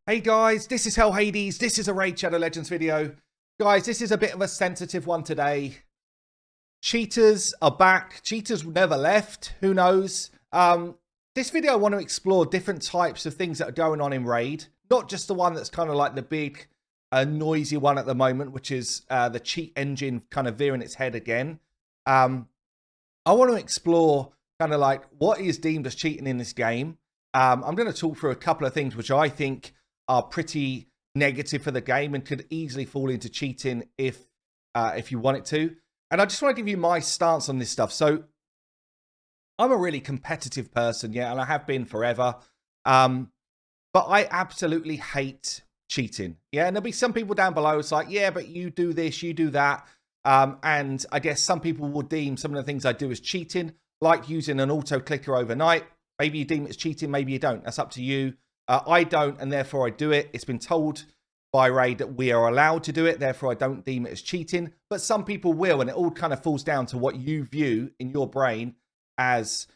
Hey guys, this is Hell Hades. This is a Raid Shadow Legends video. Guys, this is a bit of a sensitive one today. Cheaters are back. Cheaters never left. Who knows? This video I want to explore different types of things that are going on in Raid. Not just the one that's kind of like the big, noisy one at the moment, which is the cheat engine kind of veering its head again. I want to explore kind of like what is deemed as cheating in this game. I'm going to talk through a couple of things which I think are pretty negative for the game and could easily fall into cheating if you want it to. And I just want to give you my stance on this stuff. So I'm a really competitive person, yeah, and I have been forever. But I absolutely hate cheating. Yeah, and there'll be some people down below. It's like, yeah, but you do this, you do that. And I guess some people will deem some of the things I do as cheating, like using an auto clicker overnight. Maybe you deem it's cheating, maybe you don't. That's up to you. I don't, and therefore I do it. It's been told by Raid that we are allowed to do it, therefore I don't deem it as cheating. But some people will, and it all kind of falls down to what you view in your brain as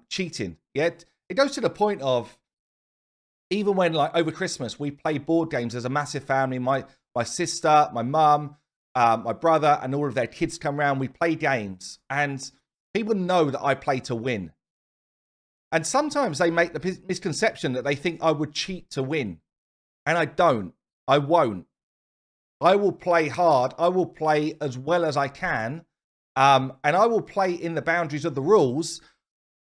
cheating. Yeah, it goes to the point of, even when, like, over Christmas, we play board games as a massive family. My sister, my mum, my brother, and all of their kids come around. We play games, and people know that I play to win. And sometimes they make the misconception that they think I would cheat to win. And I don't. I won't. I will play hard. I will play as well as I can. And I will play in the boundaries of the rules,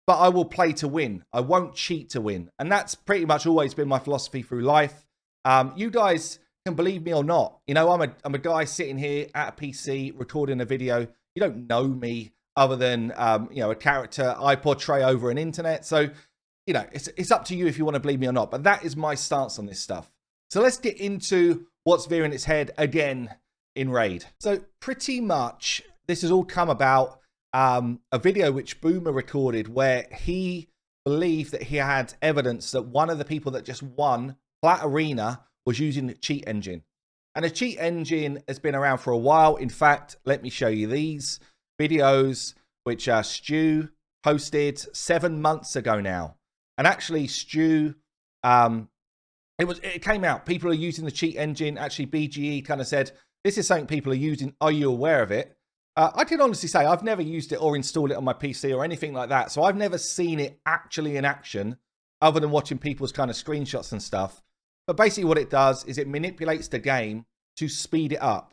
but I will play to win. I won't cheat to win. And that's pretty much always been my philosophy through life. You guys can believe me or not. You know, I'm a guy sitting here at a PC recording a video. You don't know me other than, you know, a character I portray over an internet. So, you know, it's up to you if you want to believe me or not. But that is my stance on this stuff. So let's get into what's veering its head again in Raid. So pretty much this has all come about a video which Boomer recorded where he believed that he had evidence that one of the people that just won Plat Arena was using the cheat engine. And a cheat engine has been around for a while. In fact, let me show you these videos which Stu posted 7 months ago now. And actually Stu, it came out, people are using the cheat engine. Actually BGE kind of said, this is something people are using, are you aware of it? I can honestly say I've never used it or installed it on my PC or anything like that, so I've never seen it actually in action other than watching people's kind of screenshots and stuff. But basically what it does is it manipulates the game to speed it up.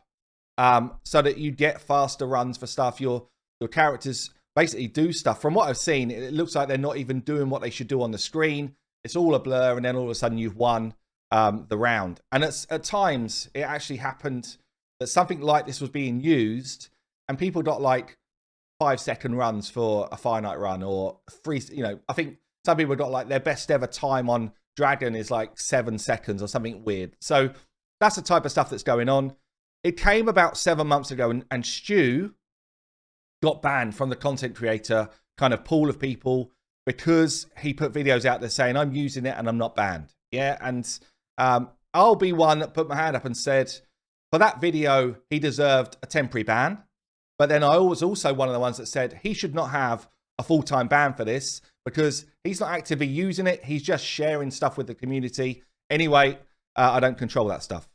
So that you get faster runs for stuff. Your characters basically do stuff. From what I've seen, it looks like they're not even doing what they should do on the screen. It's all a blur, and then all of a sudden you've won the round. And at times, it actually happened that something like this was being used, and people got like 5-second runs for a finite run, or you know, I think some people got like their best ever time on Dragon is like 7 seconds or something weird. So that's the type of stuff that's going on. It came about 7 months ago, and Stu got banned from the content creator kind of pool of people because he put videos out there saying, I'm using it and I'm not banned. Yeah, and I'll be one that put my hand up and said, for that video, he deserved a temporary ban. But then I was also one of the ones that said he should not have a full-time ban for this because he's not actively using it. He's just sharing stuff with the community. Anyway, I don't control that stuff.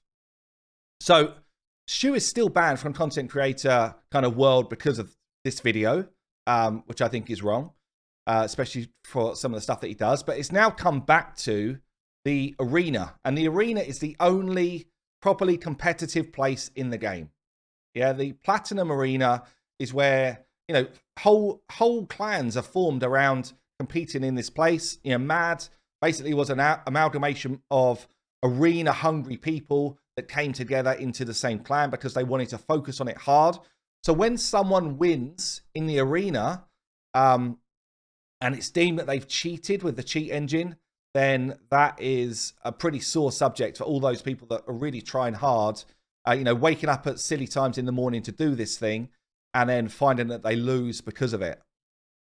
So Stu is still banned from content creator kind of world because of this video, which I think is wrong, especially for some of the stuff that he does. But it's now come back to the arena, and the arena is the only properly competitive place in the game. Yeah, the Platinum Arena is where, you know, whole clans are formed around competing in this place. You know, Mad basically was an amalgamation of arena-hungry people that came together into the same clan because they wanted to focus on it hard. So when someone wins in the arena, and it's deemed that they've cheated with the cheat engine, then that is a pretty sore subject for all those people that are really trying hard, you know, waking up at silly times in the morning to do this thing and then finding that they lose because of it.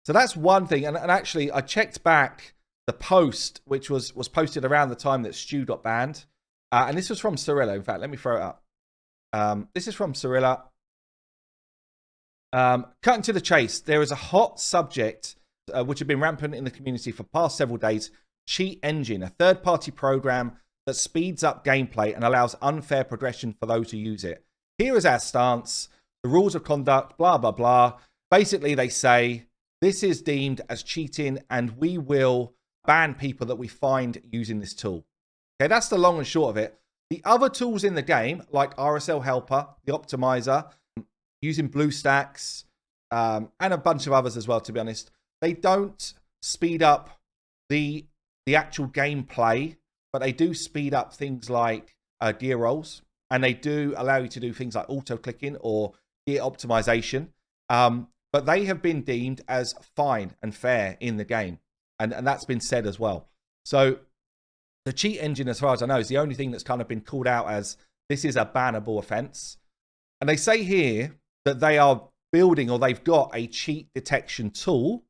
So that's one thing. And actually, I checked back the post, which was posted around the time that Stu got banned. And this was from Cirilla. In fact, let me throw it up. This is from Cirilla. Cutting to the chase, there is a hot subject which had been rampant in the community for past several days. Cheat Engine, a third-party program that speeds up gameplay and allows unfair progression for those who use it. Here is our stance. The rules of conduct, blah, blah, blah. Basically, they say this is deemed as cheating and we will ban people that we find using this tool. Okay, that's the long and short of it. The other tools in the game, like RSL Helper, the Optimizer, using BlueStacks, and a bunch of others as well, to be honest, they don't speed up the actual gameplay, but they do speed up things like gear rolls, and they do allow you to do things like auto-clicking or gear optimization. But they have been deemed as fine and fair in the game, and that's been said as well. So the cheat engine, as far as I know, is the only thing that's kind of been called out as this is a bannable offense. And they say here that they are building, or they've got a cheat detection tool,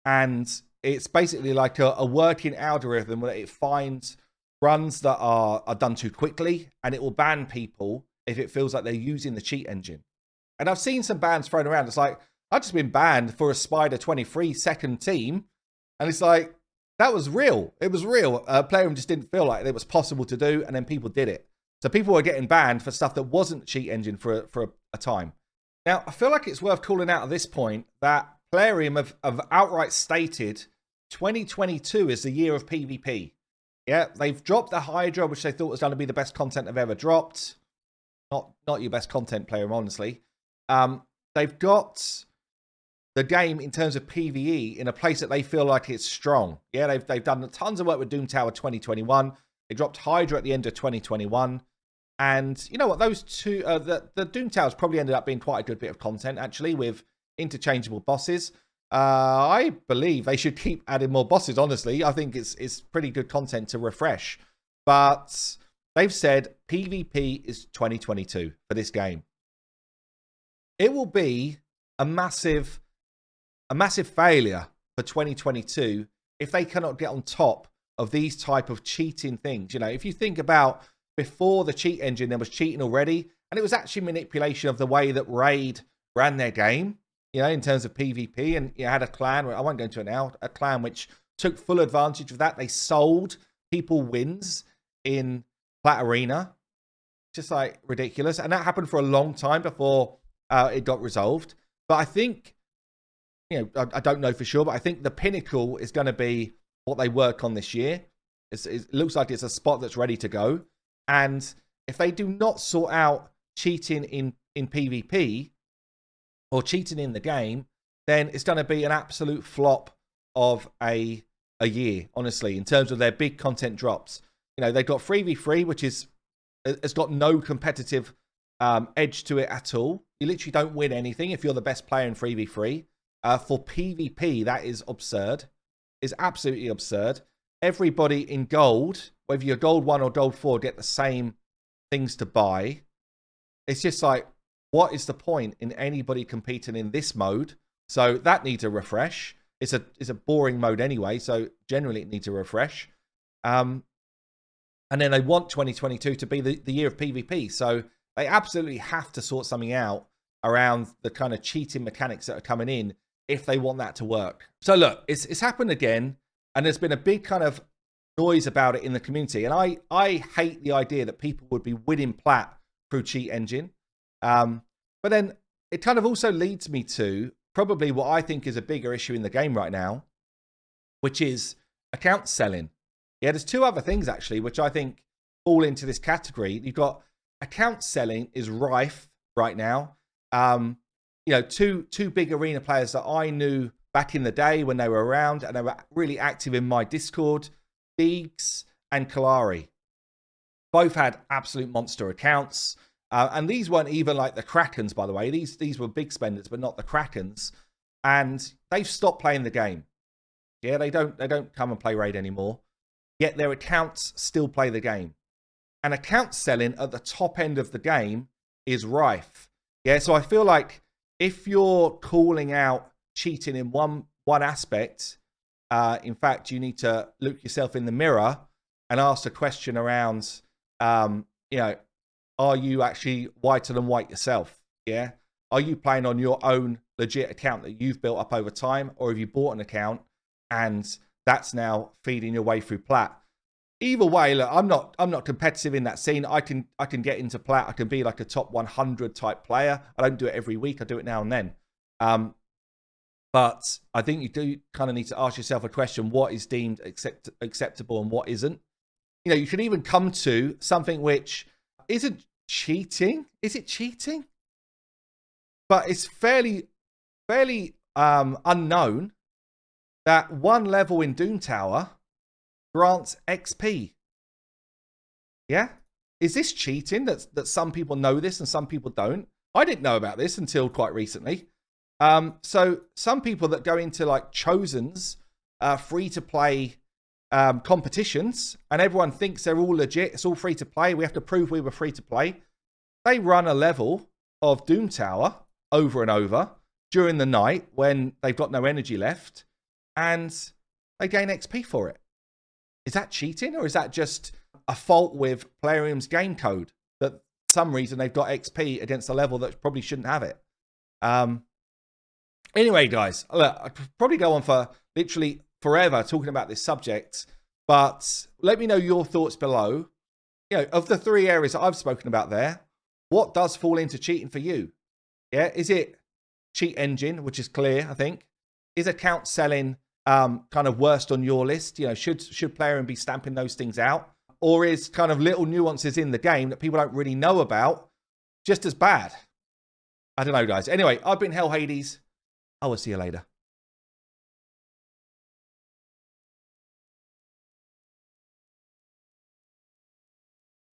and it's basically like a working algorithm where it finds runs that are done too quickly, and it will ban people if it feels like they're using the cheat engine. And I've seen some bans thrown around. It's like, I've just been banned for a Spider 23 second team, and it's like, that was real. It was real. PLARIUM just didn't feel like it was possible to do, and then people did it. So people were getting banned for stuff that wasn't cheat engine for a time. Now, I feel like it's worth calling out at this point that PLARIUM have outright stated 2022 is the year of PvP. Yeah, they've dropped the Hydra, which they thought was going to be the best content they've ever dropped. Not your best content, PLARIUM, honestly. They've got the game in terms of PvE in a place that they feel like it's strong. Yeah, they've done tons of work with Doom Tower 2021. They dropped Hydra at the end of 2021. And you know what? Those two, the Doom Towers probably ended up being quite a good bit of content, actually, with interchangeable bosses. I believe they should keep adding more bosses, honestly. I think it's pretty good content to refresh. But they've said PvP is 2022 for this game. It will be a massive failure for 2022 if they cannot get on top of these type of cheating things. You know, if you think about before the cheat engine, there was cheating already, and it was actually manipulation of the way that Raid ran their game, you know, in terms of PvP. And you had a clan, I won't go into it now, a clan which took full advantage of that. They sold people wins in Plat Arena, just like ridiculous. And that happened for a long time before it got resolved. But I think, you know, I don't know for sure, but I think the pinnacle is going to be what they work on this year. It looks like it's a spot that's ready to go. And if they do not sort out cheating in PvP or cheating in the game, then it's going to be an absolute flop of a year, honestly, in terms of their big content drops. You know, they've got 3v3, which has got no competitive edge to it at all. You literally don't win anything if you're the best player in 3v3. For PvP, that is absurd. It's absolutely absurd. Everybody in gold, whether you're gold 1 or gold 4, get the same things to buy. It's just like, what is the point in anybody competing in this mode? So that needs a refresh. It's a boring mode anyway, so generally it needs a refresh. And then they want 2022 to be the year of PvP. So they absolutely have to sort something out around the kind of cheating mechanics that are coming in if they want that to work. So look, it's happened again, and there's been a big kind of noise about it in the community. And I hate the idea that people would be winning plat through cheat engine. But then it kind of also leads me to probably what I think is a bigger issue in the game right now, which is account selling. Yeah, there's two other things actually, which I think fall into this category. You've got account selling is rife right now. You know, two big arena players that I knew back in the day when they were around and they were really active in my Discord, Deegs and Kalari. Both had absolute monster accounts. And these weren't even like the Krakens, by the way. These were big spenders, but not the Krakens. And they've stopped playing the game. Yeah, they don't come and play Raid anymore. Yet their accounts still play the game. And account selling at the top end of the game is rife. Yeah, so I feel like if you're calling out cheating in one aspect, in fact, you need to look yourself in the mirror and ask a question around, you know, are you actually whiter than white yourself? Yeah. Are you playing on your own legit account that you've built up over time? Or have you bought an account and that's now feeding your way through plat? either way, look, I'm not competitive in that scene. I can get into plat. I can be like a top 100 type player. I don't do it every week. I do it now and then. But I think you do kind of need to ask yourself a question: what is deemed acceptable and what isn't? You know, you could even come to something which isn't cheating. Is it cheating? But it's fairly unknown that one level in Doom Tower grants XP. Yeah? Is this cheating that some people know this and some people don't? I didn't know about this until quite recently. So some people that go into like Chosen's free-to-play competitions, and everyone thinks they're all legit, it's all free-to-play, we have to prove we were free-to-play. They run a level of Doom Tower over and over during the night when they've got no energy left, and they gain XP for it. Is that cheating, or is that just a fault with PLARIUM's game code that for some reason they've got XP against a level that probably shouldn't have it? Anyway, guys, look, I could probably go on for literally forever talking about this subject, but let me know your thoughts below. You know, of the 3 areas that I've spoken about there, what does fall into cheating for you? Yeah, is it cheat engine, which is clear, I think? Is account selling kind of worst on your list? You know, should PLARIUM be stamping those things out? Or is kind of little nuances in the game that people don't really know about just as bad? I don't know, guys. Anyway, I've been Hell Hades. I will see you later.